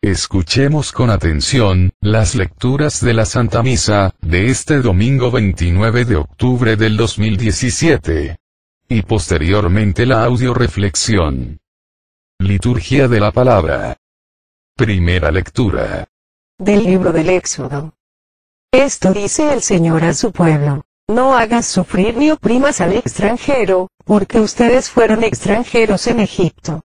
Escuchemos con atención, las lecturas de la Santa Misa, de este domingo 29 de octubre del 2017. Y posteriormente la audioreflexión. Liturgia de la Palabra. Primera lectura. Del libro del Éxodo. Esto dice el Señor a su pueblo: no hagas sufrir ni oprimas al extranjero, porque ustedes fueron extranjeros en Egipto.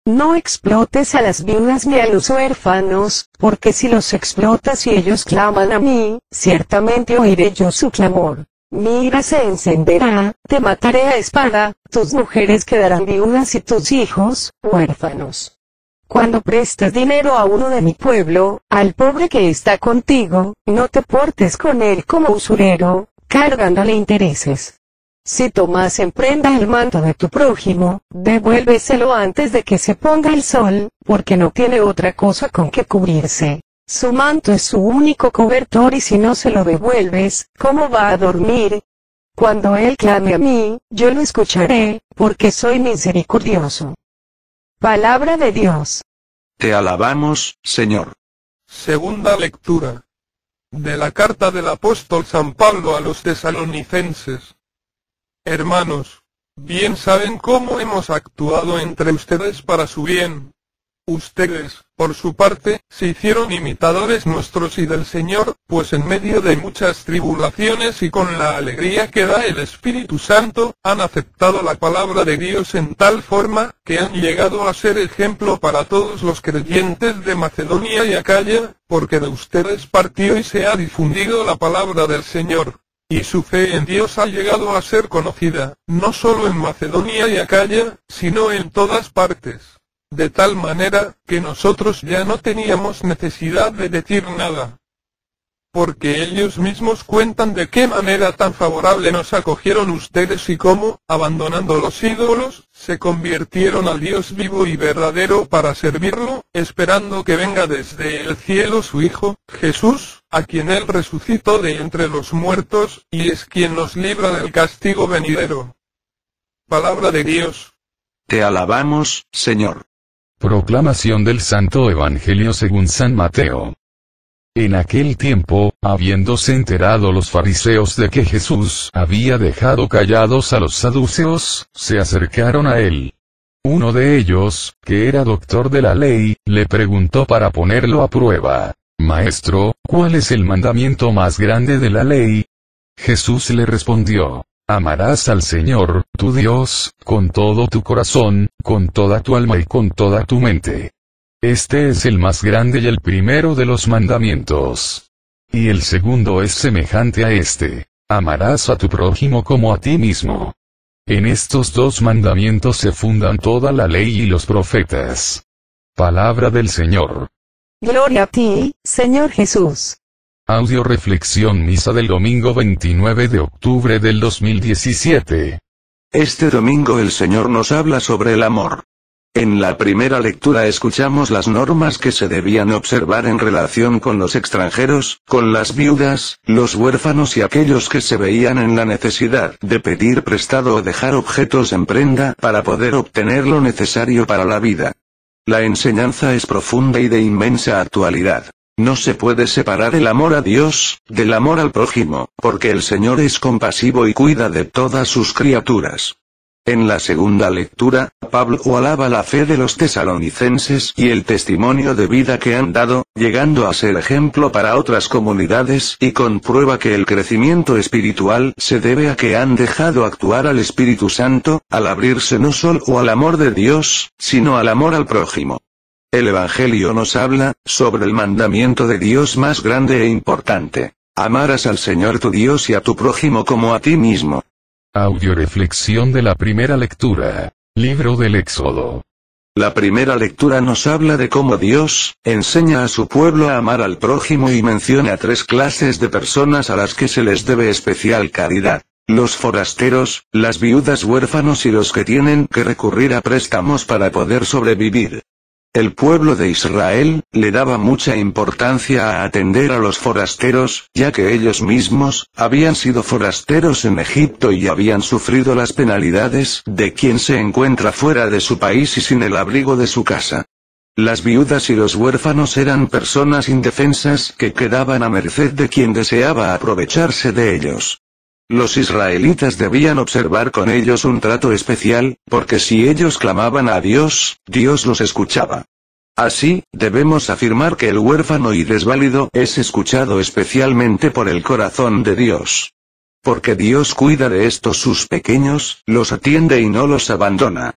No explotes a las viudas ni a los huérfanos, porque si los explotas y ellos claman a mí, ciertamente oiré yo su clamor. Mi ira se encenderá, te mataré a espada, tus mujeres quedarán viudas y tus hijos, huérfanos. Cuando prestes dinero a uno de mi pueblo, al pobre que está contigo, no te portes con él como usurero, cargándole intereses. Si tomas en prenda el manto de tu prójimo, devuélveselo antes de que se ponga el sol, porque no tiene otra cosa con que cubrirse. Su manto es su único cobertor y si no se lo devuelves, ¿cómo va a dormir? Cuando él clame a mí, yo lo escucharé, porque soy misericordioso. Palabra de Dios. Te alabamos, Señor. Segunda lectura. De la carta del apóstol San Pablo a los tesalonicenses. Hermanos, bien saben cómo hemos actuado entre ustedes para su bien. Ustedes, por su parte, se hicieron imitadores nuestros y del Señor, pues en medio de muchas tribulaciones y con la alegría que da el Espíritu Santo, han aceptado la palabra de Dios en tal forma, que han llegado a ser ejemplo para todos los creyentes de Macedonia y Acaya, porque de ustedes partió y se ha difundido la palabra del Señor. Y su fe en Dios ha llegado a ser conocida, no solo en Macedonia y Acaya, sino en todas partes. De tal manera, que nosotros ya no teníamos necesidad de decir nada. Porque ellos mismos cuentan de qué manera tan favorable nos acogieron ustedes y cómo, abandonando los ídolos, se convirtieron al Dios vivo y verdadero para servirlo, esperando que venga desde el cielo su Hijo, Jesús, a quien Él resucitó de entre los muertos, y es quien nos libra del castigo venidero. Palabra de Dios. Te alabamos, Señor. Proclamación del Santo Evangelio según San Mateo. En aquel tiempo, habiéndose enterado los fariseos de que Jesús había dejado callados a los saduceos, se acercaron a él. Uno de ellos, que era doctor de la ley, le preguntó para ponerlo a prueba: Maestro, ¿cuál es el mandamiento más grande de la ley? Jesús le respondió: Amarás al Señor, tu Dios, con todo tu corazón, con toda tu alma y con toda tu mente. Este es el más grande y el primero de los mandamientos. Y el segundo es semejante a este: amarás a tu prójimo como a ti mismo. En estos dos mandamientos se fundan toda la ley y los profetas. Palabra del Señor. Gloria a ti, Señor Jesús. Audio reflexión misa del domingo 29 de octubre del 2017. Este domingo el Señor nos habla sobre el amor. En la primera lectura escuchamos las normas que se debían observar en relación con los extranjeros, con las viudas, los huérfanos y aquellos que se veían en la necesidad de pedir prestado o dejar objetos en prenda para poder obtener lo necesario para la vida. La enseñanza es profunda y de inmensa actualidad. No se puede separar el amor a Dios, del amor al prójimo, porque el Señor es compasivo y cuida de todas sus criaturas. En la segunda lectura, Pablo alaba la fe de los tesalonicenses y el testimonio de vida que han dado, llegando a ser ejemplo para otras comunidades y comprueba que el crecimiento espiritual se debe a que han dejado actuar al Espíritu Santo, al abrirse no solo al amor de Dios, sino al amor al prójimo. El Evangelio nos habla sobre el mandamiento de Dios más grande e importante: amarás al Señor tu Dios y a tu prójimo como a ti mismo. Audioreflexión de la primera lectura. Libro del Éxodo. La primera lectura nos habla de cómo Dios enseña a su pueblo a amar al prójimo y menciona tres clases de personas a las que se les debe especial caridad: los forasteros, las viudas, huérfanos y los que tienen que recurrir a préstamos para poder sobrevivir. El pueblo de Israel le daba mucha importancia a atender a los forasteros, ya que ellos mismos habían sido forasteros en Egipto y habían sufrido las penalidades de quien se encuentra fuera de su país y sin el abrigo de su casa. Las viudas y los huérfanos eran personas indefensas que quedaban a merced de quien deseaba aprovecharse de ellos. Los israelitas debían observar con ellos un trato especial, porque si ellos clamaban a Dios, Dios los escuchaba. Así, debemos afirmar que el huérfano y desválido es escuchado especialmente por el corazón de Dios. Porque Dios cuida de estos sus pequeños, los atiende y no los abandona.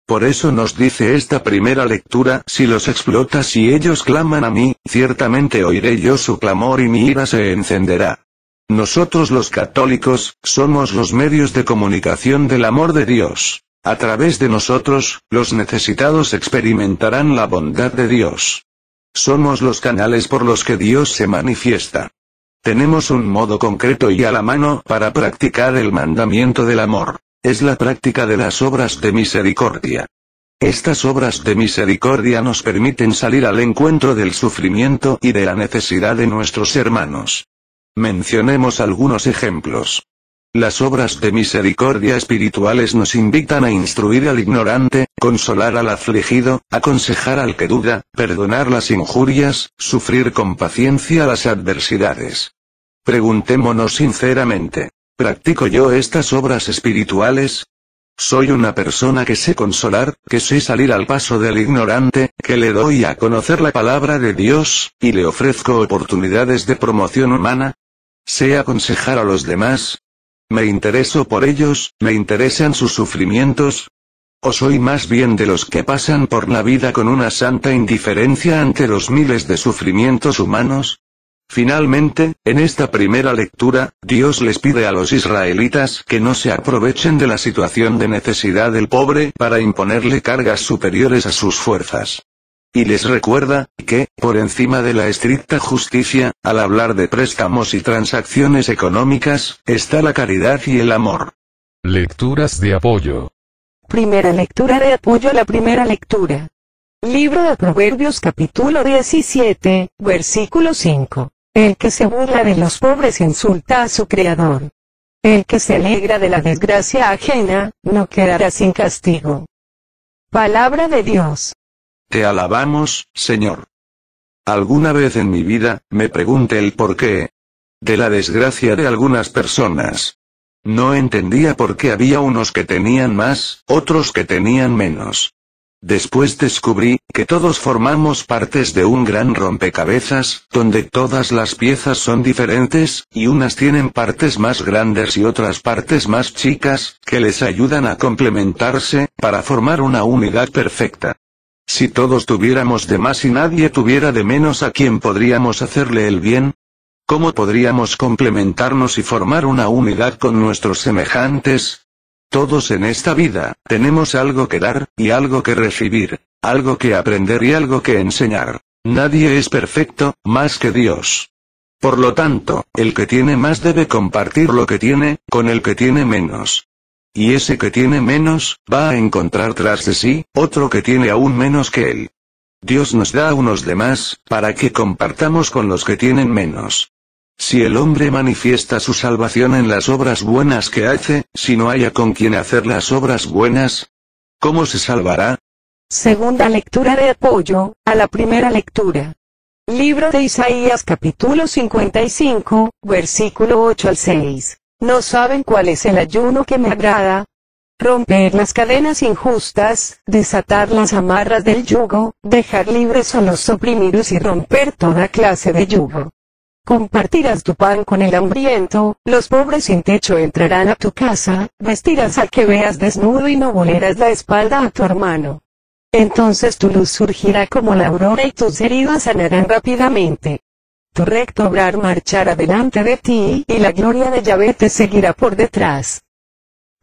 Por eso nos dice esta primera lectura: si los explotas y ellos claman a mí, ciertamente oiré yo su clamor y mi ira se encenderá. Nosotros los católicos, somos los medios de comunicación del amor de Dios. A través de nosotros, los necesitados experimentarán la bondad de Dios. Somos los canales por los que Dios se manifiesta. Tenemos un modo concreto y a la mano para practicar el mandamiento del amor. Es la práctica de las obras de misericordia. Estas obras de misericordia nos permiten salir al encuentro del sufrimiento y de la necesidad de nuestros hermanos. Mencionemos algunos ejemplos. Las obras de misericordia espirituales nos invitan a instruir al ignorante, consolar al afligido, aconsejar al que duda, perdonar las injurias, sufrir con paciencia las adversidades. Preguntémonos sinceramente: ¿practico yo estas obras espirituales? ¿Soy una persona que sé consolar, que sé salir al paso del ignorante, que le doy a conocer la palabra de Dios, y le ofrezco oportunidades de promoción humana? ¿Sé aconsejar a los demás? ¿Me intereso por ellos, me interesan sus sufrimientos? ¿O soy más bien de los que pasan por la vida con una santa indiferencia ante los miles de sufrimientos humanos? Finalmente, en esta primera lectura, Dios les pide a los israelitas que no se aprovechen de la situación de necesidad del pobre para imponerle cargas superiores a sus fuerzas. Y les recuerda que, por encima de la estricta justicia, al hablar de préstamos y transacciones económicas, está la caridad y el amor. Lecturas de apoyo. Primera lectura de apoyo a la primera lectura. Libro de Proverbios capítulo 17, versículo 5. El que se burla de los pobres insulta a su Creador. El que se alegra de la desgracia ajena, no quedará sin castigo. Palabra de Dios. Te alabamos, Señor. Alguna vez en mi vida, me pregunté el porqué de la desgracia de algunas personas. No entendía por qué había unos que tenían más, otros que tenían menos. Después descubrí que todos formamos partes de un gran rompecabezas, donde todas las piezas son diferentes, y unas tienen partes más grandes y otras partes más chicas, que les ayudan a complementarse, para formar una unidad perfecta. Si todos tuviéramos de más y nadie tuviera de menos, ¿a quién podríamos hacerle el bien? ¿Cómo podríamos complementarnos y formar una unidad con nuestros semejantes? Todos en esta vida, tenemos algo que dar, y algo que recibir, algo que aprender y algo que enseñar. Nadie es perfecto, más que Dios. Por lo tanto, el que tiene más debe compartir lo que tiene, con el que tiene menos. Y ese que tiene menos, va a encontrar tras de sí, otro que tiene aún menos que él. Dios nos da a unos de más, para que compartamos con los que tienen menos. Si el hombre manifiesta su salvación en las obras buenas que hace, si no haya con quien hacer las obras buenas, ¿cómo se salvará? Segunda lectura de apoyo a la primera lectura. Libro de Isaías capítulo 55, versículo 8 al 6. ¿No saben cuál es el ayuno que me agrada? Romper las cadenas injustas, desatar las amarras del yugo, dejar libres a los oprimidos y romper toda clase de yugo. Compartirás tu pan con el hambriento, los pobres sin techo entrarán a tu casa, vestirás al que veas desnudo y no volverás la espalda a tu hermano. Entonces tu luz surgirá como la aurora y tus heridas sanarán rápidamente. Tu recto obrar marchará delante de ti, y la gloria de Yahvé te seguirá por detrás.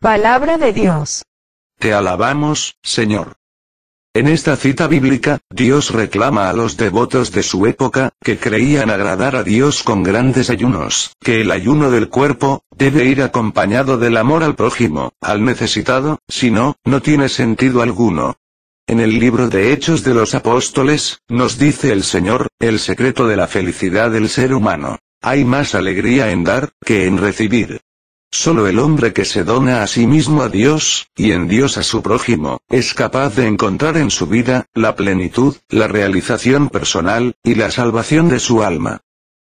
Palabra de Dios. Te alabamos, Señor. En esta cita bíblica, Dios reclama a los devotos de su época, que creían agradar a Dios con grandes ayunos, que el ayuno del cuerpo, debe ir acompañado del amor al prójimo, al necesitado, si no, no tiene sentido alguno. En el libro de Hechos de los Apóstoles, nos dice el Señor, el secreto de la felicidad del ser humano. Hay más alegría en dar, que en recibir. Solo el hombre que se dona a sí mismo a Dios, y en Dios a su prójimo, es capaz de encontrar en su vida, la plenitud, la realización personal, y la salvación de su alma.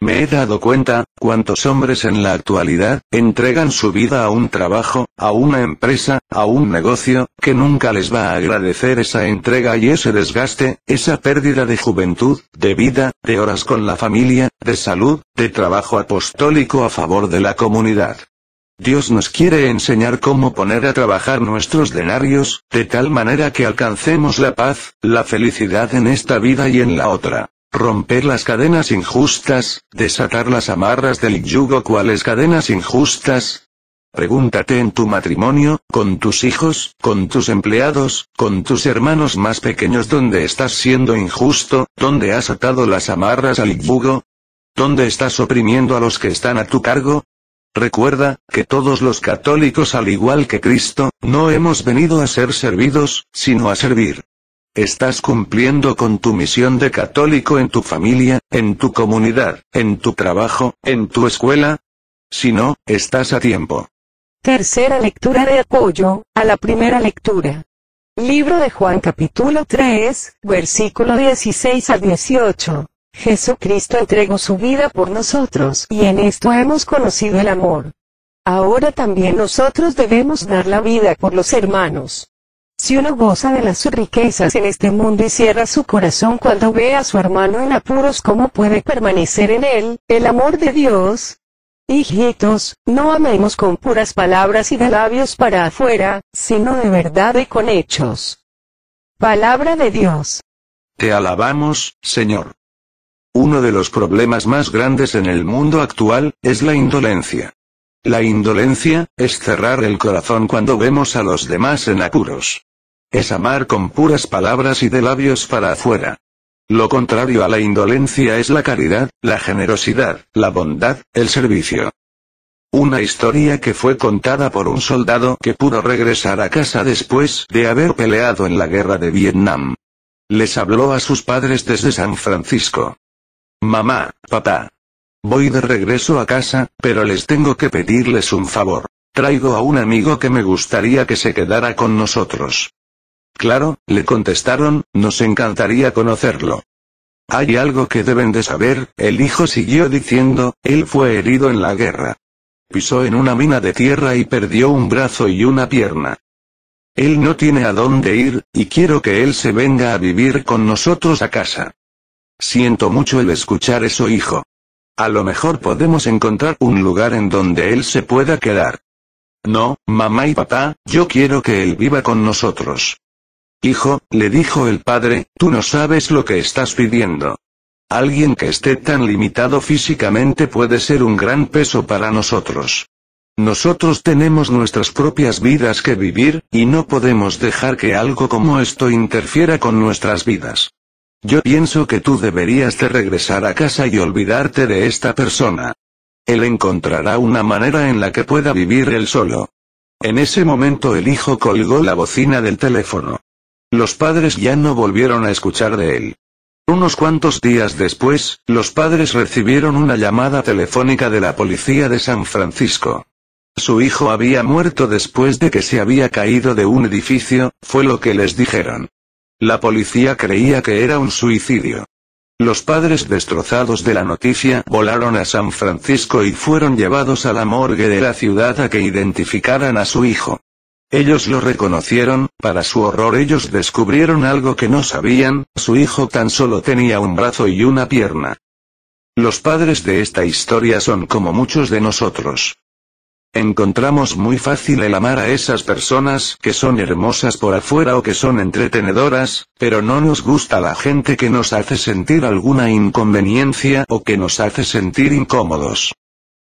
Me he dado cuenta, cuántos hombres en la actualidad, entregan su vida a un trabajo, a una empresa, a un negocio, que nunca les va a agradecer esa entrega y ese desgaste, esa pérdida de juventud, de vida, de horas con la familia, de salud, de trabajo apostólico a favor de la comunidad. Dios nos quiere enseñar cómo poner a trabajar nuestros denarios, de tal manera que alcancemos la paz, la felicidad en esta vida y en la otra. Romper las cadenas injustas, desatar las amarras del yugo. ¿Cuáles cadenas injustas? Pregúntate en tu matrimonio, con tus hijos, con tus empleados, con tus hermanos más pequeños dónde estás siendo injusto, dónde has atado las amarras al yugo, dónde estás oprimiendo a los que están a tu cargo. Recuerda, que todos los católicos al igual que Cristo, no hemos venido a ser servidos, sino a servir. ¿Estás cumpliendo con tu misión de católico en tu familia, en tu comunidad, en tu trabajo, en tu escuela? Si no, estás a tiempo. Tercera lectura de apoyo, a la primera lectura. Libro de Juan capítulo 3, versículo 16 al 18. Jesucristo entregó su vida por nosotros, y en esto hemos conocido el amor. Ahora también nosotros debemos dar la vida por los hermanos. Si uno goza de las riquezas en este mundo y cierra su corazón cuando ve a su hermano en apuros, ¿cómo puede permanecer en él el amor de Dios? Hijitos, no amemos con puras palabras y de labios para afuera, sino de verdad y con hechos. Palabra de Dios. Te alabamos, Señor. Uno de los problemas más grandes en el mundo actual, es la indolencia. La indolencia, es cerrar el corazón cuando vemos a los demás en apuros. Es amar con puras palabras y de labios para afuera. Lo contrario a la indolencia es la caridad, la generosidad, la bondad, el servicio. Una historia que fue contada por un soldado que pudo regresar a casa después de haber peleado en la guerra de Vietnam. Les habló a sus padres desde San Francisco. Mamá, papá. Voy de regreso a casa, pero les tengo que pedirles un favor. Traigo a un amigo que me gustaría que se quedara con nosotros. Claro, le contestaron, nos encantaría conocerlo. Hay algo que deben de saber, el hijo siguió diciendo, él fue herido en la guerra. Pisó en una mina de tierra y perdió un brazo y una pierna. Él no tiene a dónde ir, y quiero que él se venga a vivir con nosotros a casa. Siento mucho el escuchar eso, hijo. A lo mejor podemos encontrar un lugar en donde él se pueda quedar. No, mamá y papá, yo quiero que él viva con nosotros. Hijo, le dijo el padre, tú no sabes lo que estás pidiendo. Alguien que esté tan limitado físicamente puede ser un gran peso para nosotros. Nosotros tenemos nuestras propias vidas que vivir, y no podemos dejar que algo como esto interfiera con nuestras vidas. Yo pienso que tú deberías de regresar a casa y olvidarte de esta persona. Él encontrará una manera en la que pueda vivir él solo. En ese momento el hijo colgó la bocina del teléfono. Los padres ya no volvieron a escuchar de él. Unos cuantos días después, los padres recibieron una llamada telefónica de la policía de San Francisco. Su hijo había muerto después de que se había caído de un edificio, fue lo que les dijeron. La policía creía que era un suicidio. Los padres destrozados de la noticia volaron a San Francisco y fueron llevados a la morgue de la ciudad a que identificaran a su hijo. Ellos lo reconocieron, para su horror ellos descubrieron algo que no sabían, su hijo tan solo tenía un brazo y una pierna. Los padres de esta historia son como muchos de nosotros. Encontramos muy fácil el amar a esas personas que son hermosas por afuera o que son entretenedoras, pero no nos gusta la gente que nos hace sentir alguna inconveniencia o que nos hace sentir incómodos.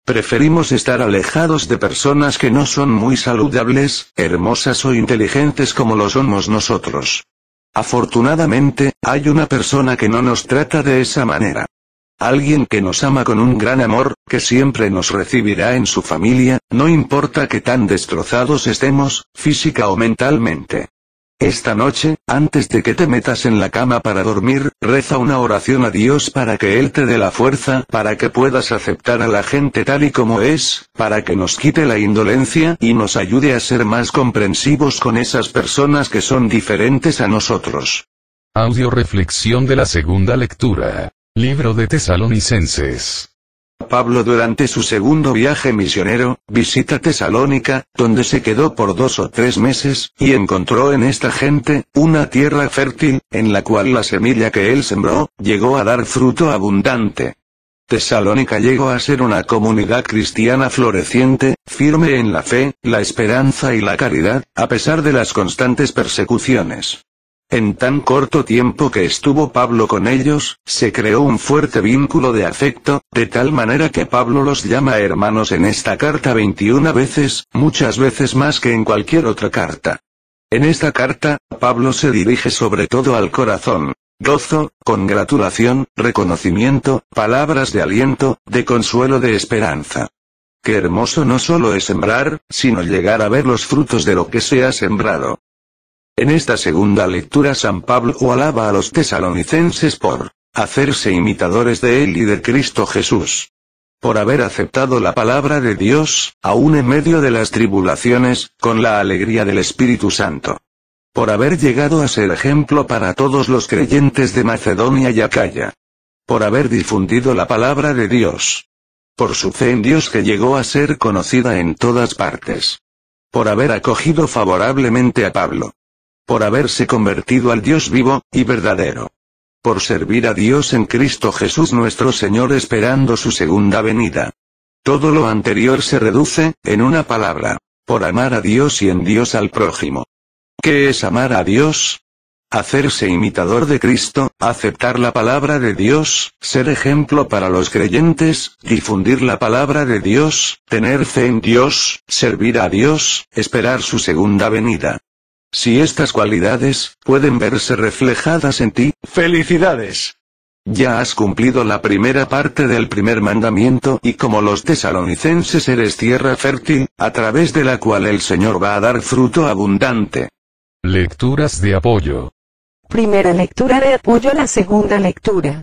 Preferimos estar alejados de personas que no son muy saludables, hermosas o inteligentes como lo somos nosotros. Afortunadamente, hay una persona que no nos trata de esa manera. Alguien que nos ama con un gran amor, que siempre nos recibirá en su familia, no importa que tan destrozados estemos, física o mentalmente. Esta noche, antes de que te metas en la cama para dormir, reza una oración a Dios para que Él te dé la fuerza, para que puedas aceptar a la gente tal y como es, para que nos quite la indolencia y nos ayude a ser más comprensivos con esas personas que son diferentes a nosotros. Audio reflexión de la segunda lectura. Libro de Tesalonicenses. Pablo durante su segundo viaje misionero, visita Tesalónica, donde se quedó por 2 o 3 meses, y encontró en esta gente, una tierra fértil, en la cual la semilla que él sembró, llegó a dar fruto abundante. Tesalónica llegó a ser una comunidad cristiana floreciente, firme en la fe, la esperanza y la caridad, a pesar de las constantes persecuciones. En tan corto tiempo que estuvo Pablo con ellos, se creó un fuerte vínculo de afecto, de tal manera que Pablo los llama hermanos en esta carta 21 veces, muchas veces más que en cualquier otra carta. En esta carta, Pablo se dirige sobre todo al corazón. Gozo, congratulación, reconocimiento, palabras de aliento, de consuelo, de esperanza. Qué hermoso no solo es sembrar, sino llegar a ver los frutos de lo que se ha sembrado. En esta segunda lectura San Pablo alaba a los tesalonicenses por hacerse imitadores de él y de Cristo Jesús. Por haber aceptado la palabra de Dios, aún en medio de las tribulaciones, con la alegría del Espíritu Santo. Por haber llegado a ser ejemplo para todos los creyentes de Macedonia y Acaya. Por haber difundido la palabra de Dios. Por su fe en Dios que llegó a ser conocida en todas partes. Por haber acogido favorablemente a Pablo. Por haberse convertido al Dios vivo y verdadero. Por servir a Dios en Cristo Jesús nuestro Señor esperando su segunda venida. Todo lo anterior se reduce, en una palabra, por amar a Dios y en Dios al prójimo. ¿Qué es amar a Dios? Hacerse imitador de Cristo, aceptar la palabra de Dios, ser ejemplo para los creyentes, difundir la palabra de Dios, tener fe en Dios, servir a Dios, esperar su segunda venida. Si estas cualidades pueden verse reflejadas en ti, ¡felicidades! Ya has cumplido la primera parte del primer mandamiento y como los tesalonicenses eres tierra fértil, a través de la cual el Señor va a dar fruto abundante. Lecturas de apoyo. Primera lectura de apoyo a la segunda lectura.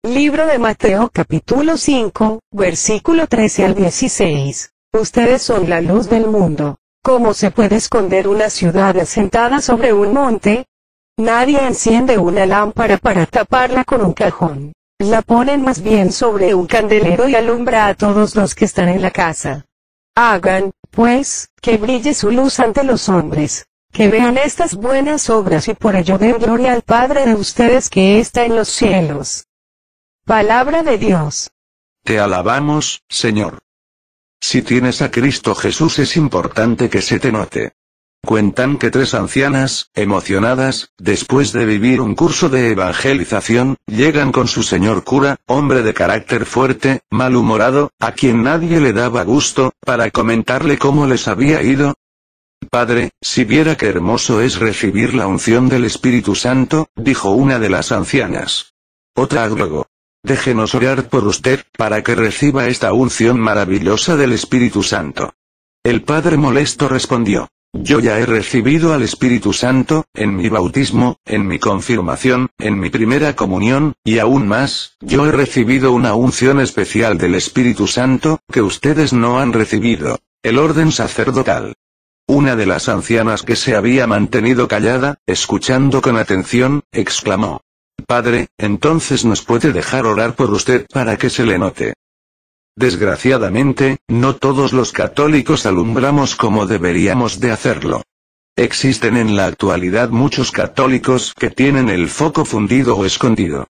Libro de Mateo capítulo 5, versículo 13 al 16. Ustedes son la luz del mundo. ¿Cómo se puede esconder una ciudad asentada sobre un monte? Nadie enciende una lámpara para taparla con un cajón. La ponen más bien sobre un candelero y alumbra a todos los que están en la casa. Hagan, pues, que brille su luz ante los hombres, que vean estas buenas obras y por ello den gloria al Padre de ustedes que está en los cielos. Palabra de Dios. Te alabamos, Señor. Si tienes a Cristo Jesús es importante que se te note. Cuentan que 3 ancianas, emocionadas, después de vivir un curso de evangelización, llegan con su señor cura, hombre de carácter fuerte, malhumorado, a quien nadie le daba gusto, para comentarle cómo les había ido. Padre, si viera qué hermoso es recibir la unción del Espíritu Santo, dijo una de las ancianas. Otra agregó. Déjenos orar por usted, para que reciba esta unción maravillosa del Espíritu Santo. El padre molesto respondió. Yo ya he recibido al Espíritu Santo, en mi bautismo, en mi confirmación, en mi primera comunión, y aún más, yo he recibido una unción especial del Espíritu Santo, que ustedes no han recibido, el orden sacerdotal. Una de las ancianas que se había mantenido callada, escuchando con atención, exclamó. Padre, entonces nos puede dejar orar por usted para que se le note. Desgraciadamente, no todos los católicos alumbramos como deberíamos de hacerlo. Existen en la actualidad muchos católicos que tienen el foco fundido o escondido.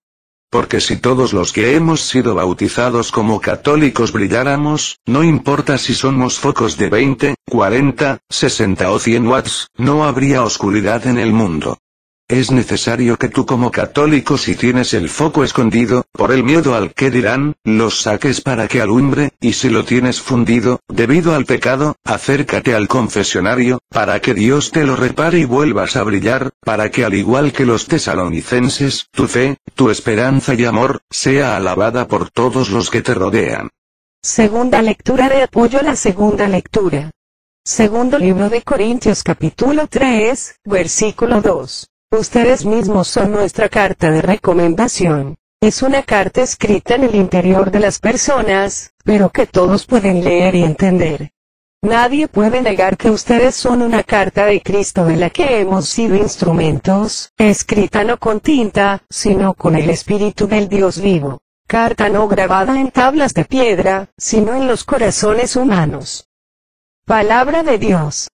Porque si todos los que hemos sido bautizados como católicos brilláramos, no importa si somos focos de 20, 40, 60 o 100 watts, no habría oscuridad en el mundo. Es necesario que tú como católico si tienes el foco escondido, por el miedo al que dirán, los saques para que alumbre, y si lo tienes fundido, debido al pecado, acércate al confesionario, para que Dios te lo repare y vuelvas a brillar, para que al igual que los tesalonicenses, tu fe, tu esperanza y amor, sea alabada por todos los que te rodean. Segunda lectura de apoyo a la segunda lectura. Segundo libro de Corintios capítulo 3, versículo 2. Ustedes mismos son nuestra carta de recomendación. Es una carta escrita en el interior de las personas, pero que todos pueden leer y entender. Nadie puede negar que ustedes son una carta de Cristo de la que hemos sido instrumentos, escrita no con tinta, sino con el Espíritu del Dios vivo. Carta no grabada en tablas de piedra, sino en los corazones humanos. Palabra de Dios.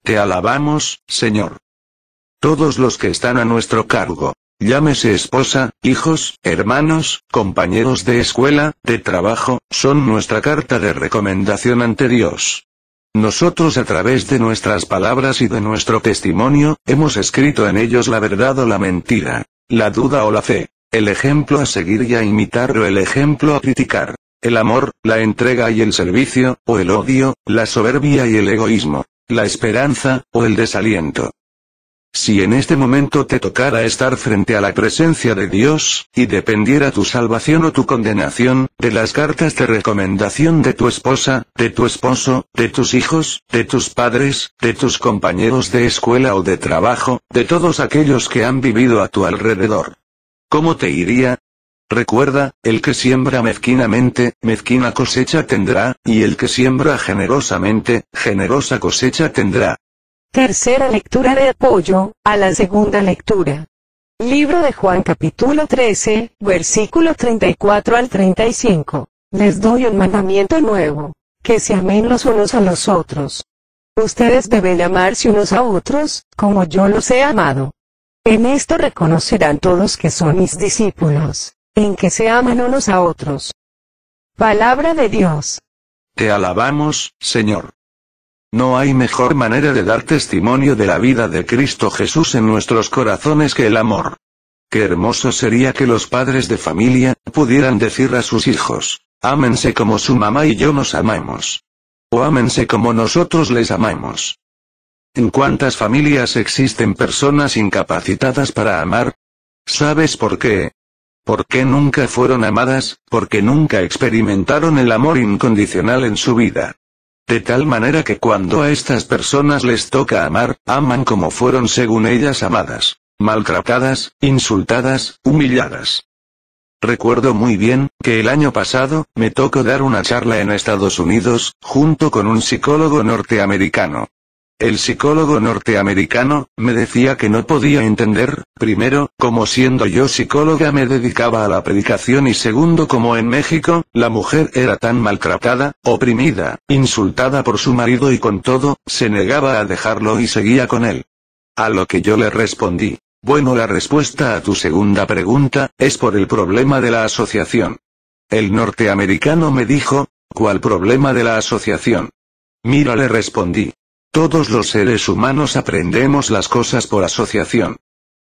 Te alabamos, Señor. Todos los que están a nuestro cargo, llámese esposa, hijos, hermanos, compañeros de escuela, de trabajo, son nuestra carta de recomendación ante Dios. Nosotros a través de nuestras palabras y de nuestro testimonio, hemos escrito en ellos la verdad o la mentira, la duda o la fe, el ejemplo a seguir y a imitar o el ejemplo a criticar, el amor, la entrega y el servicio, o el odio, la soberbia y el egoísmo, la esperanza, o el desaliento. Si en este momento te tocara estar frente a la presencia de Dios, y dependiera tu salvación o tu condenación, de las cartas de recomendación de tu esposa, de tu esposo, de tus hijos, de tus padres, de tus compañeros de escuela o de trabajo, de todos aquellos que han vivido a tu alrededor, ¿cómo te iría? Recuerda, el que siembra mezquinamente, mezquina cosecha tendrá, y el que siembra generosamente, generosa cosecha tendrá. Tercera lectura de apoyo, a la segunda lectura. Libro de Juan capítulo 13, versículo 34 al 35. Les doy un mandamiento nuevo, que se amen los unos a los otros. Ustedes deben amarse unos a otros, como yo los he amado. En esto reconocerán todos que son mis discípulos, en que se aman unos a otros. Palabra de Dios. Te alabamos, Señor. No hay mejor manera de dar testimonio de la vida de Cristo Jesús en nuestros corazones que el amor. Qué hermoso sería que los padres de familia pudieran decir a sus hijos, ámense como su mamá y yo nos amamos. O ámense como nosotros les amamos. ¿En cuántas familias existen personas incapacitadas para amar? ¿Sabes por qué? ¿Por qué nunca fueron amadas? Porque nunca experimentaron el amor incondicional en su vida. De tal manera que cuando a estas personas les toca amar, aman como fueron según ellas amadas, maltratadas, insultadas, humilladas. Recuerdo muy bien, que el año pasado, me tocó dar una charla en Estados Unidos, junto con un psicólogo norteamericano. El psicólogo norteamericano, me decía que no podía entender, primero, cómo siendo yo psicóloga me dedicaba a la predicación y segundo cómo en México, la mujer era tan maltratada, oprimida, insultada por su marido y con todo, se negaba a dejarlo y seguía con él. A lo que yo le respondí, bueno, la respuesta a tu segunda pregunta, es por el problema de la asociación. El norteamericano me dijo, ¿cuál problema de la asociación? Mira, le respondí. Todos los seres humanos aprendemos las cosas por asociación.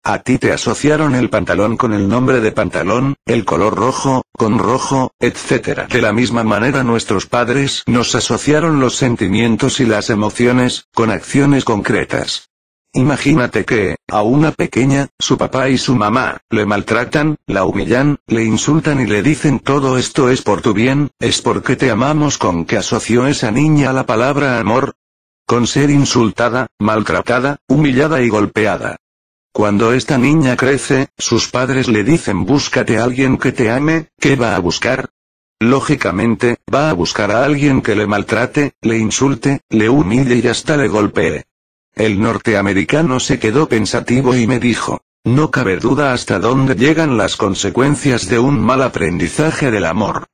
A ti te asociaron el pantalón con el nombre de pantalón, el color rojo, con rojo, etc. De la misma manera nuestros padres nos asociaron los sentimientos y las emociones, con acciones concretas. Imagínate que, a una pequeña, su papá y su mamá, le maltratan, la humillan, le insultan y le dicen todo esto es por tu bien, es porque te amamos. ¿Con qué asoció esa niña la palabra amor? Con ser insultada, maltratada, humillada y golpeada. Cuando esta niña crece, sus padres le dicen búscate a alguien que te ame, ¿qué va a buscar? Lógicamente, va a buscar a alguien que le maltrate, le insulte, le humille y hasta le golpee. El norteamericano se quedó pensativo y me dijo, no cabe duda hasta dónde llegan las consecuencias de un mal aprendizaje del amor.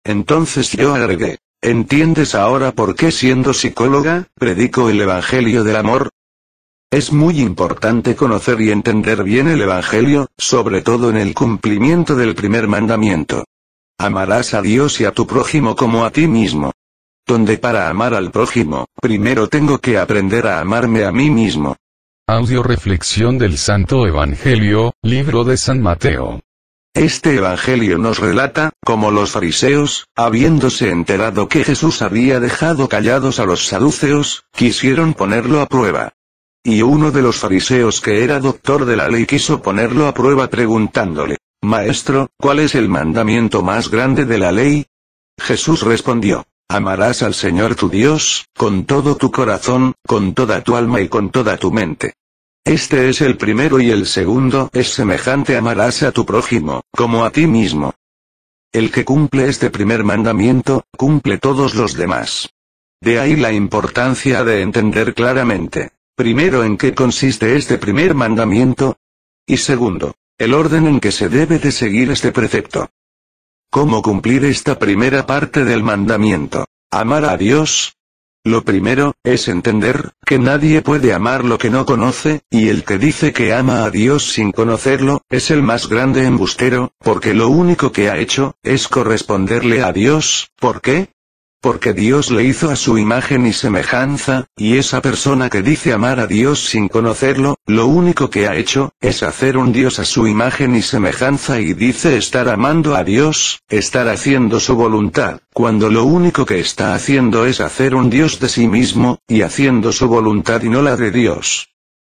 Entonces yo agregué, ¿entiendes ahora por qué siendo psicóloga, predico el Evangelio del amor? Es muy importante conocer y entender bien el Evangelio, sobre todo en el cumplimiento del primer mandamiento. Amarás a Dios y a tu prójimo como a ti mismo. Donde para amar al prójimo, primero tengo que aprender a amarme a mí mismo. Audio reflexión del Santo Evangelio, libro de San Mateo. Este evangelio nos relata, cómo los fariseos, habiéndose enterado que Jesús había dejado callados a los saduceos, quisieron ponerlo a prueba. Y uno de los fariseos que era doctor de la ley quiso ponerlo a prueba preguntándole, Maestro, ¿cuál es el mandamiento más grande de la ley? Jesús respondió, Amarás al Señor tu Dios, con todo tu corazón, con toda tu alma y con toda tu mente. Este es el primero y el segundo es semejante: amarás a tu prójimo, como a ti mismo. El que cumple este primer mandamiento, cumple todos los demás. De ahí la importancia de entender claramente, primero, en qué consiste este primer mandamiento, y segundo, el orden en que se debe de seguir este precepto. ¿Cómo cumplir esta primera parte del mandamiento? Amar a Dios. Lo primero, es entender, que nadie puede amar lo que no conoce, y el que dice que ama a Dios sin conocerlo, es el más grande embustero, porque lo único que ha hecho, es corresponderle a Dios. ¿Por qué? Porque Dios le hizo a su imagen y semejanza, y esa persona que dice amar a Dios sin conocerlo, lo único que ha hecho, es hacer un Dios a su imagen y semejanza y dice estar amando a Dios, estar haciendo su voluntad, cuando lo único que está haciendo es hacer un Dios de sí mismo, y haciendo su voluntad y no la de Dios.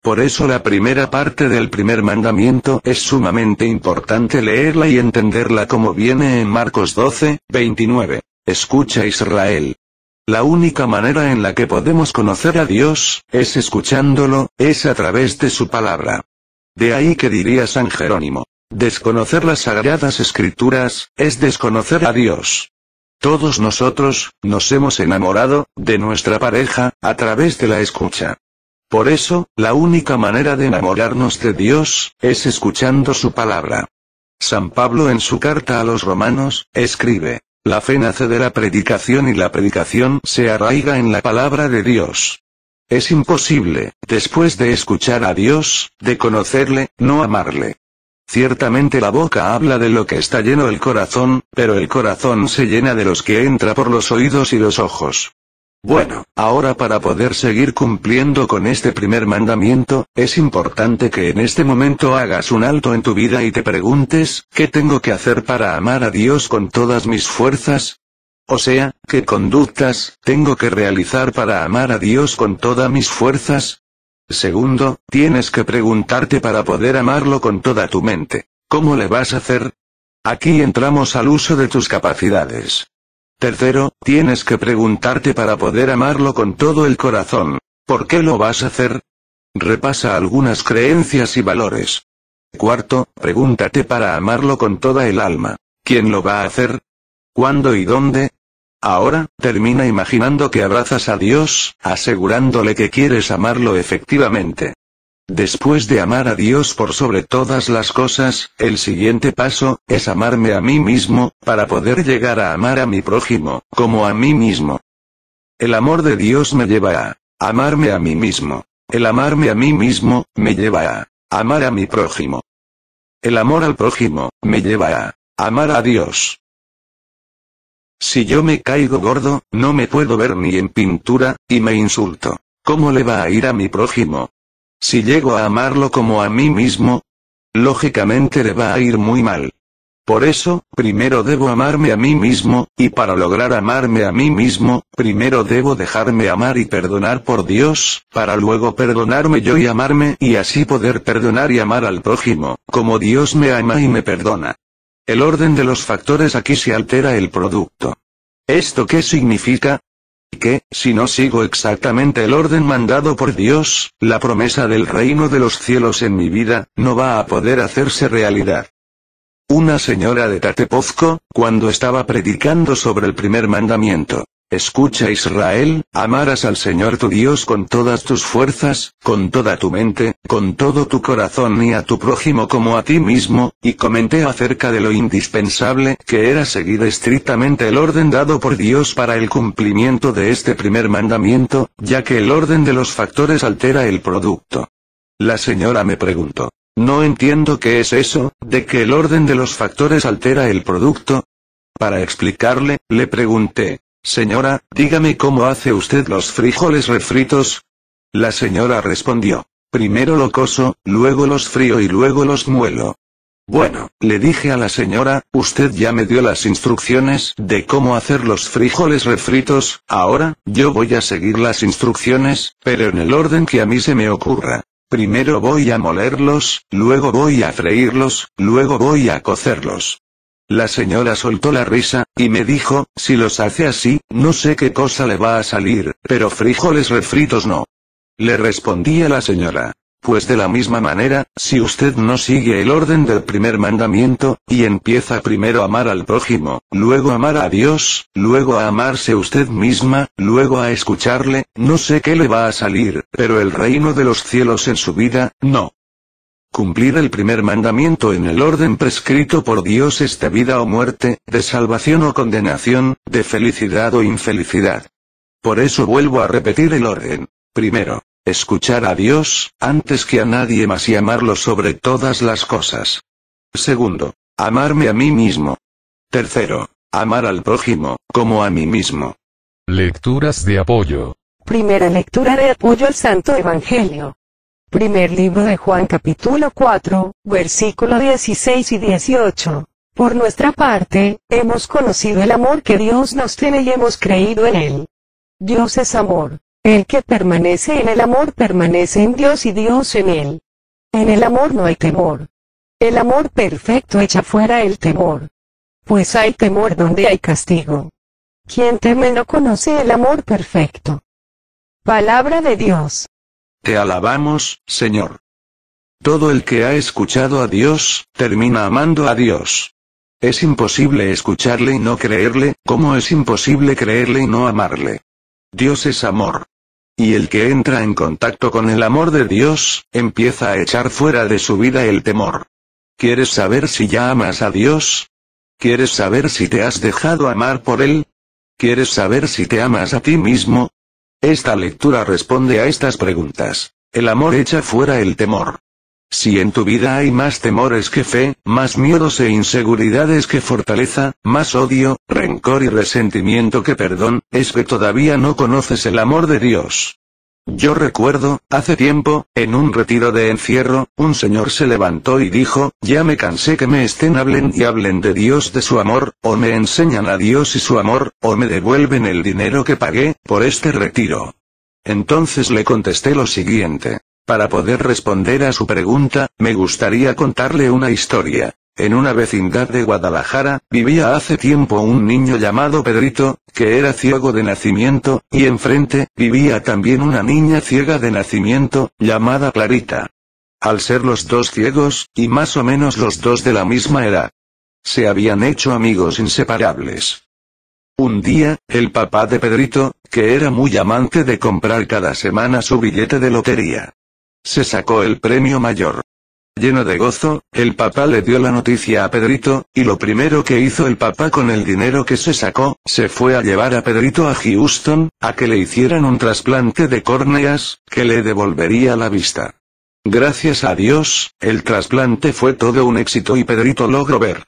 Por eso la primera parte del primer mandamiento es sumamente importante leerla y entenderla como viene en Marcos 12:29. Escucha, Israel. La única manera en la que podemos conocer a Dios, es escuchándolo, es a través de su palabra. De ahí que diría San Jerónimo: desconocer las sagradas escrituras, es desconocer a Dios. Todos nosotros, nos hemos enamorado, de nuestra pareja, a través de la escucha. Por eso, la única manera de enamorarnos de Dios, es escuchando su palabra. San Pablo en su carta a los Romanos, escribe: la fe nace de la predicación y la predicación se arraiga en la palabra de Dios. Es imposible, después de escuchar a Dios, de conocerle, no amarle. Ciertamente la boca habla de lo que está lleno el corazón, pero el corazón se llena de los que entra por los oídos y los ojos. Bueno, ahora para poder seguir cumpliendo con este primer mandamiento, es importante que en este momento hagas un alto en tu vida y te preguntes, ¿qué tengo que hacer para amar a Dios con todas mis fuerzas? O sea, ¿qué conductas tengo que realizar para amar a Dios con todas mis fuerzas? Segundo, tienes que preguntarte para poder amarlo con toda tu mente, ¿cómo le vas a hacer? Aquí entramos al uso de tus capacidades. Tercero, tienes que preguntarte para poder amarlo con todo el corazón, ¿por qué lo vas a hacer? Repasa algunas creencias y valores. Cuarto, pregúntate para amarlo con toda el alma, ¿quién lo va a hacer? ¿Cuándo y dónde? Ahora, termina imaginando que abrazas a Dios, asegurándole que quieres amarlo efectivamente. Después de amar a Dios por sobre todas las cosas, el siguiente paso, es amarme a mí mismo, para poder llegar a amar a mi prójimo, como a mí mismo. El amor de Dios me lleva a amarme a mí mismo. El amarme a mí mismo, me lleva a amar a mi prójimo. El amor al prójimo, me lleva a amar a Dios. Si yo me caigo gordo, no me puedo ver ni en pintura, y me insulto, ¿cómo le va a ir a mi prójimo? Si llego a amarlo como a mí mismo, lógicamente le va a ir muy mal. Por eso, primero debo amarme a mí mismo, y para lograr amarme a mí mismo, primero debo dejarme amar y perdonar por Dios, para luego perdonarme yo y amarme y así poder perdonar y amar al prójimo, como Dios me ama y me perdona. El orden de los factores aquí se altera el producto. ¿Esto qué significa? Que, si no sigo exactamente el orden mandado por Dios, la promesa del reino de los cielos en mi vida, no va a poder hacerse realidad. Una señora de Tatepozco, cuando estaba predicando sobre el primer mandamiento, escucha, Israel, amarás al Señor tu Dios con todas tus fuerzas, con toda tu mente, con todo tu corazón y a tu prójimo como a ti mismo, y comenté acerca de lo indispensable que era seguir estrictamente el orden dado por Dios para el cumplimiento de este primer mandamiento, ya que el orden de los factores altera el producto. La señora me preguntó, no entiendo qué es eso, de que el orden de los factores altera el producto. Para explicarle, le pregunté, señora, dígame cómo hace usted los frijoles refritos. La señora respondió, primero lo coso, luego los frío y luego los muelo. Bueno, le dije a la señora, usted ya me dio las instrucciones de cómo hacer los frijoles refritos, ahora, yo voy a seguir las instrucciones, pero en el orden que a mí se me ocurra. Primero voy a molerlos, luego voy a freírlos, luego voy a cocerlos. La señora soltó la risa, y me dijo, si los hace así, no sé qué cosa le va a salir, pero frijoles refritos no. Le respondí a la señora. Pues de la misma manera, si usted no sigue el orden del primer mandamiento, y empieza primero a amar al prójimo, luego a amar a Dios, luego a amarse usted misma, luego a escucharle, no sé qué le va a salir, pero el reino de los cielos en su vida, no. Cumplir el primer mandamiento en el orden prescrito por Dios es de vida o muerte, de salvación o condenación, de felicidad o infelicidad. Por eso vuelvo a repetir el orden. Primero, escuchar a Dios, antes que a nadie más y amarlo sobre todas las cosas. Segundo, amarme a mí mismo. Tercero, amar al prójimo, como a mí mismo. Lecturas de apoyo. Primera lectura de apoyo al Santo Evangelio. Primer libro de Juan capítulo 4, versículo 16 y 18. Por nuestra parte, hemos conocido el amor que Dios nos tiene y hemos creído en él. Dios es amor. El que permanece en el amor permanece en Dios y Dios en él. En el amor no hay temor. El amor perfecto echa fuera el temor. Pues hay temor donde hay castigo. Quien teme no conoce el amor perfecto. Palabra de Dios. Te alabamos, Señor. Todo el que ha escuchado a Dios, termina amando a Dios. Es imposible escucharle y no creerle, como es imposible creerle y no amarle. Dios es amor. Y el que entra en contacto con el amor de Dios, empieza a echar fuera de su vida el temor. ¿Quieres saber si ya amas a Dios? ¿Quieres saber si te has dejado amar por Él? ¿Quieres saber si te amas a ti mismo? Esta lectura responde a estas preguntas. El amor echa fuera el temor. Si en tu vida hay más temores que fe, más miedos e inseguridades que fortaleza, más odio, rencor y resentimiento que perdón, es que todavía no conoces el amor de Dios. Yo recuerdo, hace tiempo, en un retiro de encierro, un señor se levantó y dijo, ya me cansé que me estén hablen y hablen de Dios, de su amor, o me enseñan a Dios y su amor, o me devuelven el dinero que pagué, por este retiro. Entonces le contesté lo siguiente. Para poder responder a su pregunta, me gustaría contarle una historia. En una vecindad de Guadalajara, vivía hace tiempo un niño llamado Pedrito, que era ciego de nacimiento, y enfrente, vivía también una niña ciega de nacimiento, llamada Clarita. Al ser los dos ciegos, y más o menos los dos de la misma edad, se habían hecho amigos inseparables. Un día, el papá de Pedrito, que era muy amante de comprar cada semana su billete de lotería, se sacó el premio mayor. Lleno de gozo, el papá le dio la noticia a Pedrito, y lo primero que hizo el papá con el dinero que se sacó, se fue a llevar a Pedrito a Houston, a que le hicieran un trasplante de córneas, que le devolvería la vista. Gracias a Dios, el trasplante fue todo un éxito y Pedrito logró ver.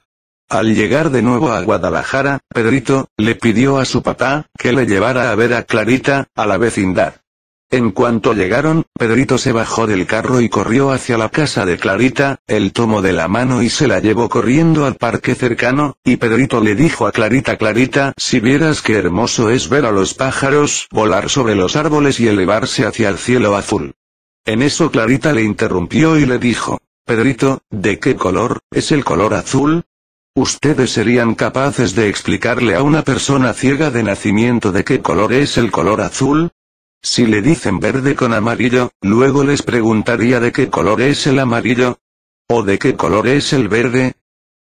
Al llegar de nuevo a Guadalajara, Pedrito le pidió a su papá que le llevara a ver a Clarita, a la vecindad. En cuanto llegaron, Pedrito se bajó del carro y corrió hacia la casa de Clarita, él tomó de la mano y se la llevó corriendo al parque cercano, y Pedrito le dijo a Clarita, Clarita, si vieras qué hermoso es ver a los pájaros volar sobre los árboles y elevarse hacia el cielo azul. En eso Clarita le interrumpió y le dijo, Pedrito, ¿de qué color es el color azul? ¿Ustedes serían capaces de explicarle a una persona ciega de nacimiento de qué color es el color azul? Si le dicen verde con amarillo, luego les preguntaría de qué color es el amarillo. ¿O de qué color es el verde?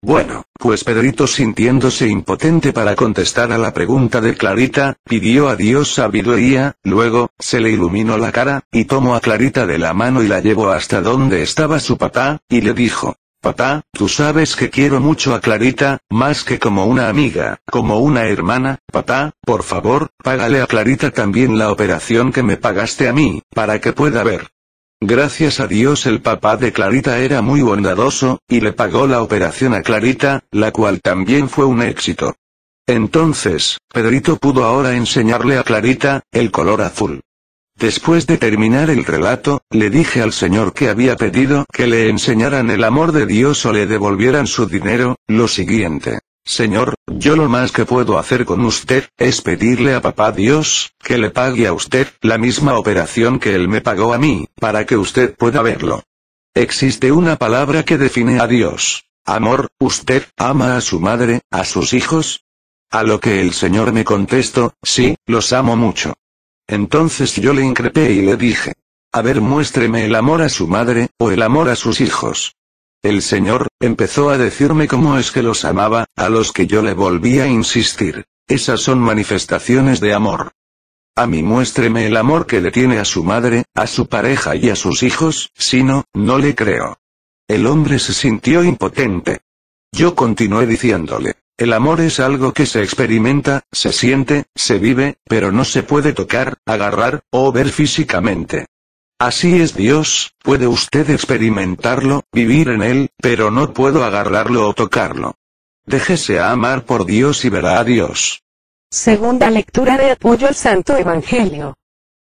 Bueno, pues Pedrito, sintiéndose impotente para contestar a la pregunta de Clarita, pidió a Dios sabiduría, luego, se le iluminó la cara, y tomó a Clarita de la mano y la llevó hasta donde estaba su papá, y le dijo, papá, tú sabes que quiero mucho a Clarita, más que como una amiga, como una hermana, papá, por favor, págale a Clarita también la operación que me pagaste a mí, para que pueda ver. Gracias a Dios el papá de Clarita era muy bondadoso, y le pagó la operación a Clarita, la cual también fue un éxito. Entonces, Pedrito pudo ahora enseñarle a Clarita el color azul. Después de terminar el relato, le dije al Señor que había pedido que le enseñaran el amor de Dios o le devolvieran su dinero, lo siguiente. Señor, yo lo más que puedo hacer con usted, es pedirle a papá Dios, que le pague a usted la misma operación que él me pagó a mí, para que usted pueda verlo. Existe una palabra que define a Dios. Amor, ¿usted ama a su madre, a sus hijos? A lo que el Señor me contestó, sí, los amo mucho. Entonces yo le increpé y le dije, a ver, muéstreme el amor a su madre, o el amor a sus hijos. El Señor empezó a decirme cómo es que los amaba, a los que yo le volví a insistir. Esas son manifestaciones de amor. A mí muéstreme el amor que le tiene a su madre, a su pareja y a sus hijos, si no, no le creo. El hombre se sintió impotente. Yo continué diciéndole, el amor es algo que se experimenta, se siente, se vive, pero no se puede tocar, agarrar, o ver físicamente. Así es Dios, puede usted experimentarlo, vivir en él, pero no puedo agarrarlo o tocarlo. Déjese amar por Dios y verá a Dios. Segunda lectura de apoyo al Santo Evangelio.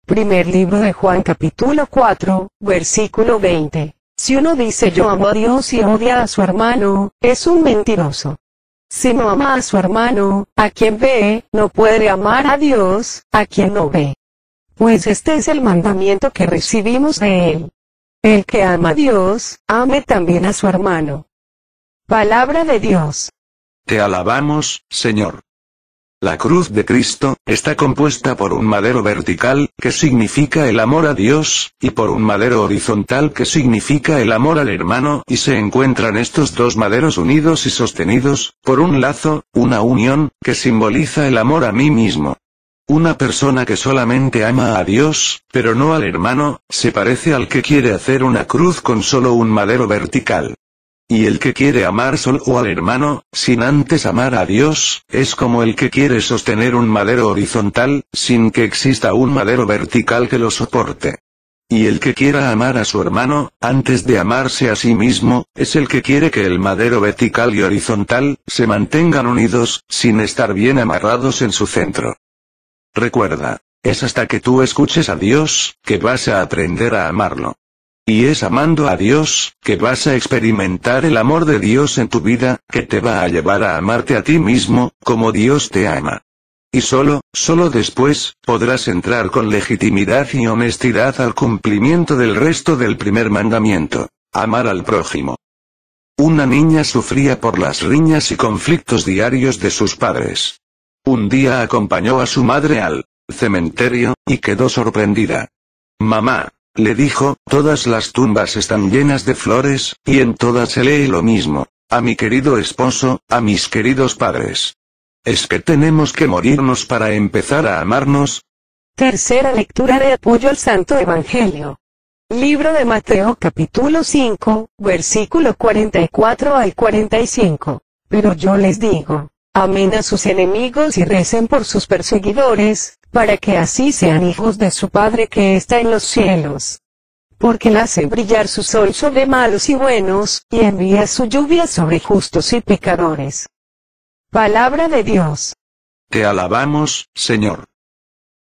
Primer libro de Juan capítulo 4, versículo 20. Si uno dice yo amo a Dios y odia a su hermano, es un mentiroso. Si no ama a su hermano, a quien ve, no puede amar a Dios, a quien no ve. Pues este es el mandamiento que recibimos de él. El que ama a Dios, ame también a su hermano. Palabra de Dios. Te alabamos, Señor. La cruz de Cristo está compuesta por un madero vertical, que significa el amor a Dios, y por un madero horizontal que significa el amor al hermano, y se encuentran estos dos maderos unidos y sostenidos por un lazo, una unión, que simboliza el amor a mí mismo. Una persona que solamente ama a Dios, pero no al hermano, se parece al que quiere hacer una cruz con solo un madero vertical. Y el que quiere amar solo al hermano, sin antes amar a Dios, es como el que quiere sostener un madero horizontal, sin que exista un madero vertical que lo soporte. Y el que quiera amar a su hermano, antes de amarse a sí mismo, es el que quiere que el madero vertical y horizontal, se mantengan unidos, sin estar bien amarrados en su centro. Recuerda, es hasta que tú escuches a Dios, que vas a aprender a amarlo. Y es amando a Dios, que vas a experimentar el amor de Dios en tu vida, que te va a llevar a amarte a ti mismo, como Dios te ama. Y solo después, podrás entrar con legitimidad y honestidad al cumplimiento del resto del primer mandamiento, amar al prójimo. Una niña sufría por las riñas y conflictos diarios de sus padres. Un día acompañó a su madre al cementerio, y quedó sorprendida. Mamá, le dijo, todas las tumbas están llenas de flores, y en todas se lee lo mismo. A mi querido esposo, a mis queridos padres. ¿Es que tenemos que morirnos para empezar a amarnos? Tercera lectura de apoyo al Santo Evangelio. Libro de Mateo capítulo 5, versículo 44 al 45. Pero yo les digo, amen a sus enemigos y recen por sus perseguidores, para que así sean hijos de su Padre que está en los cielos. Porque él hace brillar su sol sobre malos y buenos, y envía su lluvia sobre justos y pecadores. Palabra de Dios. Te alabamos, Señor.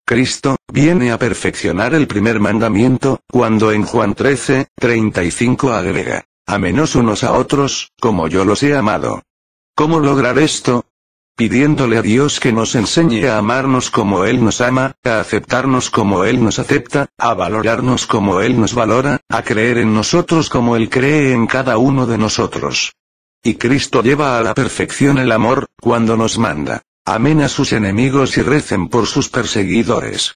Cristo viene a perfeccionar el primer mandamiento, cuando en Juan 13:35 agrega, amémonos unos a otros, como yo los he amado. ¿Cómo lograr esto? Pidiéndole a Dios que nos enseñe a amarnos como Él nos ama, a aceptarnos como Él nos acepta, a valorarnos como Él nos valora, a creer en nosotros como Él cree en cada uno de nosotros. Y Cristo lleva a la perfección el amor, cuando nos manda, amen a sus enemigos y recen por sus perseguidores.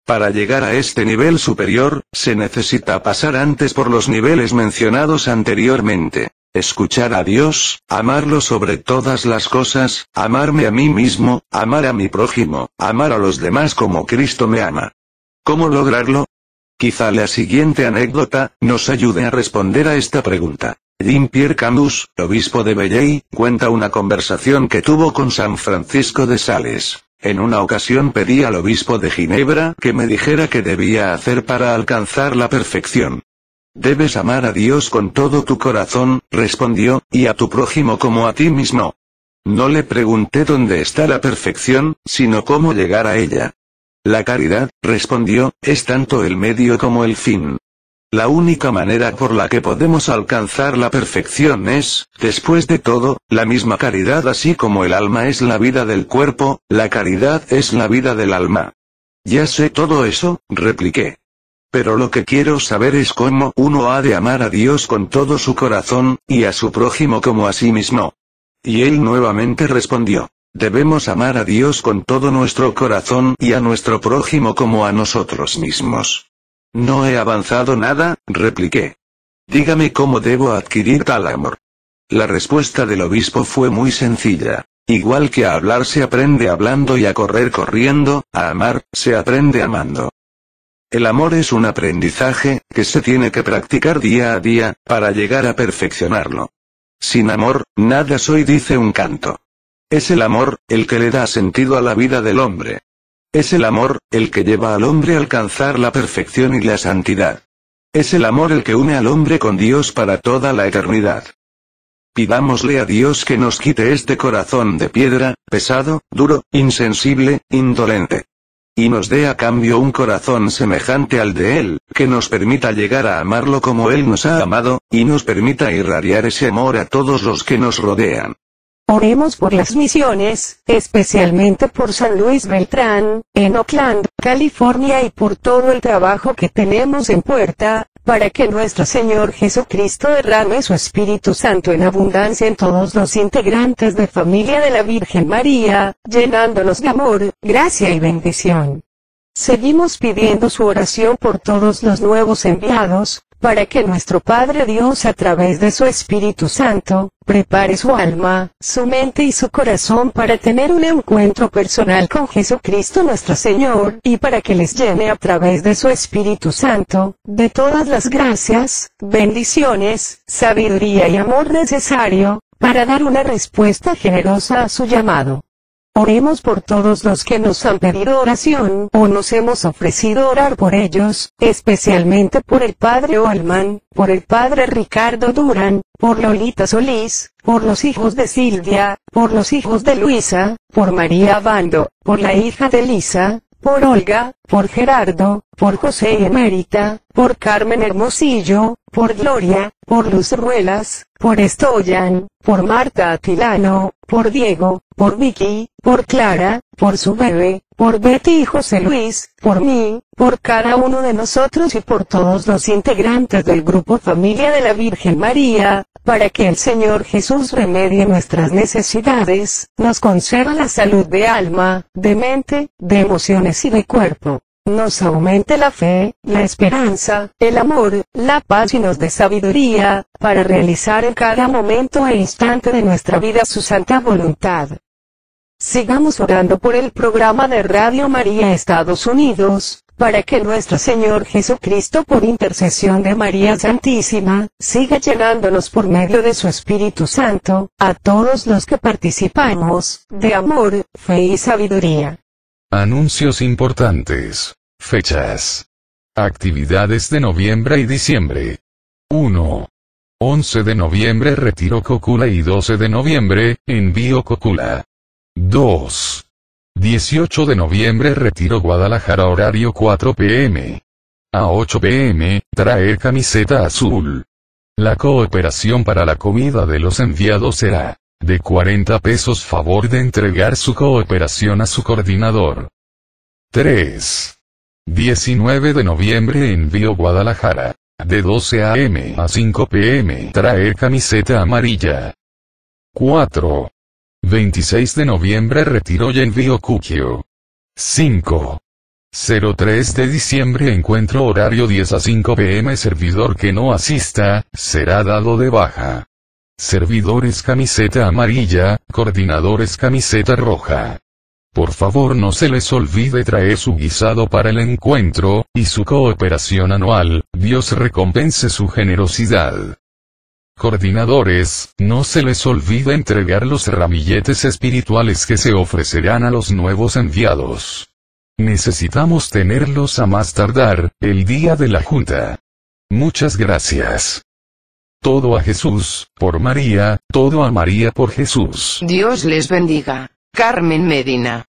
Para llegar a este nivel superior, se necesita pasar antes por los niveles mencionados anteriormente. Escuchar a Dios, amarlo sobre todas las cosas, amarme a mí mismo, amar a mi prójimo, amar a los demás como Cristo me ama. ¿Cómo lograrlo? Quizá la siguiente anécdota nos ayude a responder a esta pregunta. Jean-Pierre Camus, obispo de Belley, cuenta una conversación que tuvo con San Francisco de Sales. En una ocasión pedí al obispo de Ginebra que me dijera qué debía hacer para alcanzar la perfección. Debes amar a Dios con todo tu corazón, respondió, y a tu prójimo como a ti mismo. No le pregunté dónde está la perfección, sino cómo llegar a ella. La caridad, respondió, es tanto el medio como el fin. La única manera por la que podemos alcanzar la perfección es, después de todo, la misma caridad, así como el alma es la vida del cuerpo, la caridad es la vida del alma. Ya sé todo eso, repliqué. Pero lo que quiero saber es cómo uno ha de amar a Dios con todo su corazón, y a su prójimo como a sí mismo. Y él nuevamente respondió: debemos amar a Dios con todo nuestro corazón y a nuestro prójimo como a nosotros mismos. No he avanzado nada, repliqué. Dígame cómo debo adquirir tal amor. La respuesta del obispo fue muy sencilla. Igual que a hablar se aprende hablando y a correr corriendo, a amar, se aprende amando. El amor es un aprendizaje, que se tiene que practicar día a día, para llegar a perfeccionarlo. Sin amor, nada soy, dice un canto. Es el amor, el que le da sentido a la vida del hombre. Es el amor, el que lleva al hombre a alcanzar la perfección y la santidad. Es el amor el que une al hombre con Dios para toda la eternidad. Pidámosle a Dios que nos quite este corazón de piedra, pesado, duro, insensible, indolente. Y nos dé a cambio un corazón semejante al de Él, que nos permita llegar a amarlo como Él nos ha amado, y nos permita irradiar ese amor a todos los que nos rodean. Oremos por las misiones, especialmente por San Luis Beltrán, en Oakland, California, y por todo el trabajo que tenemos en puerta, para que nuestro Señor Jesucristo derrame su Espíritu Santo en abundancia en todos los integrantes de familia de la Virgen María, llenándonos de amor, gracia y bendición. Seguimos pidiendo su oración por todos los nuevos enviados, para que nuestro Padre Dios a través de su Espíritu Santo, prepare su alma, su mente y su corazón para tener un encuentro personal con Jesucristo nuestro Señor, y para que les llene a través de su Espíritu Santo, de todas las gracias, bendiciones, sabiduría y amor necesario, para dar una respuesta generosa a su llamado. Oremos por todos los que nos han pedido oración, o nos hemos ofrecido orar por ellos, especialmente por el Padre Olman, por el Padre Ricardo Durán, por Lolita Solís, por los hijos de Silvia, por los hijos de Luisa, por María Bando, por la hija de Lisa, por Olga, por Gerardo, por José y Emérita, por Carmen Hermosillo, por Gloria, por Luz Ruelas, por Estoyan, por Marta Atilano, por Diego, por Vicky, por Clara, por su bebé, por Betty y José Luis, por mí, por cada uno de nosotros y por todos los integrantes del grupo Familia de la Virgen María, para que el Señor Jesús remedie nuestras necesidades, nos conceda la salud de alma, de mente, de emociones y de cuerpo. Nos aumente la fe, la esperanza, el amor, la paz y nos dé sabiduría, para realizar en cada momento e instante de nuestra vida su santa voluntad. Sigamos orando por el programa de Radio María Estados Unidos, para que nuestro Señor Jesucristo, por intercesión de María Santísima, siga llenándonos por medio de su Espíritu Santo, a todos los que participamos, de amor, fe y sabiduría. Anuncios importantes. Fechas. Actividades de noviembre y diciembre. 1. 11 de noviembre Retiro Cocula y 12 de noviembre, Envío Cocula. 2. 18 de noviembre Retiro Guadalajara, horario 4 p.m. a 8 p.m, traer camiseta azul. La cooperación para la comida de los enviados será de 40 pesos. Favor de entregar su cooperación a su coordinador. 3. 19 de noviembre Envío Guadalajara, de 12 a.m. a 5 p.m, traer camiseta amarilla. 4. 26 de noviembre Retiro y Envío Cuquio. 5. 03 de diciembre Encuentro, horario 10 a 5 p.m. Servidor que no asista, será dado de baja. Servidores camiseta amarilla, coordinadores camiseta roja. Por favor no se les olvide traer su guisado para el encuentro, y su cooperación anual, Dios recompense su generosidad. Coordinadores, no se les olvide entregar los ramilletes espirituales que se ofrecerán a los nuevos enviados. Necesitamos tenerlos a más tardar, el día de la junta. Muchas gracias. Todo a Jesús, por María, todo a María por Jesús. Dios les bendiga. Carmen Medina.